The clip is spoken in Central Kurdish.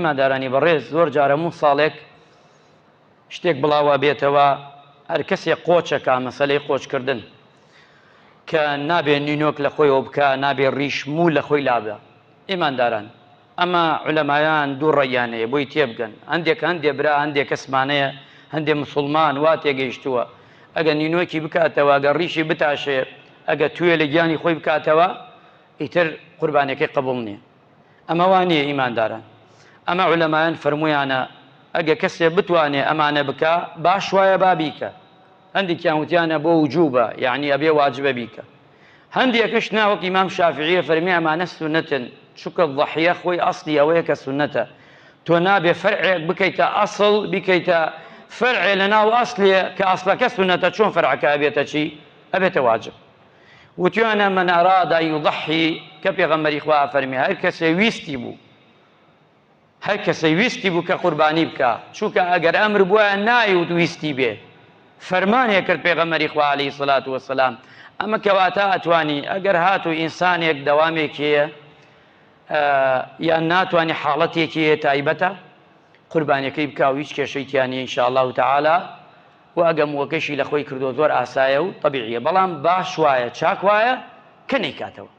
مادارانی بەڕێز زۆر جارە مو ساڵێک شتێک بڵاوە بێتەوە هەر کەسێک قۆچەکە مەسەلەی قۆچکردن کە نابێ نینۆک لە خۆیەوە بکە، نابێ ڕیش مو لە خۆی لابە. ئێمانداران ئەمە عولەمایان دوو ڕێیانەیە بۆی تێبگەن. هەندێک برا هەندێک کەسمانەیە هەندێک مسڵمان وا تێگەیشتووە ئەگە نینۆکی بکاتەوە، ئەگە ڕیشی بتاشێ، ئەگە توێ لە گیانی خۆی بکاتەوە ئیتر قوربانەکەی قبوڵ نییە. ئەمە وانە ئیمانداران. ئەمە عولەمایان فەرموویانە ئەگە کەسێ بتوانێ ئەمانە بکە باش وایە با بیکە. هەندێکیان وتیانە بۆ وجوبە، یعنی ئەبێ واجبە بیکە. هەندێکش ناوەک ئیمام شافعیە فەرمی ئەمانە سونەتن، چونکە ضەحیە خۆی ئەسڵی ئەوەیە کە سونەتە. تۆ نابێ فەرعێک بکەیتە ئەسڵ بیکەیتە فەرعێ لە ناو ئەسڵێ کە ئەسڵەکە سونەتە، چۆن فەرعەکە ئەبێتە چی؟ ئەبێتە واجب. وتیانە من ئەراد ئەن یضحی کە پێغەمبەری خوا فەرمی هەر کەسێ ویستی بوو، هەر کەسەی ویستی بوو کە قوربانی بکە، چونکە ئەگەر ئەمر بووە نایوت ویستی بێ، فەرمانێک کرد پێغەمبەری خوا عەلەیهی سەڵات وەسەلام. ئەمە کەواتە ئەتوانی ئەگەر هاتوو ئینسانێک دەوامێکیە یان ناتوانێ حاڵەتێکی هەیە تایبەتە قوربانیەکەی بکە و هیچ کێشەی تیانە ئینشاءالله تعالی. و ئەگەم وەکەشی لە خۆی کردو زۆر ئاسایە و طەبیعیە، بەڵام باش وایە چاک وایە کە نەیکاتەوە.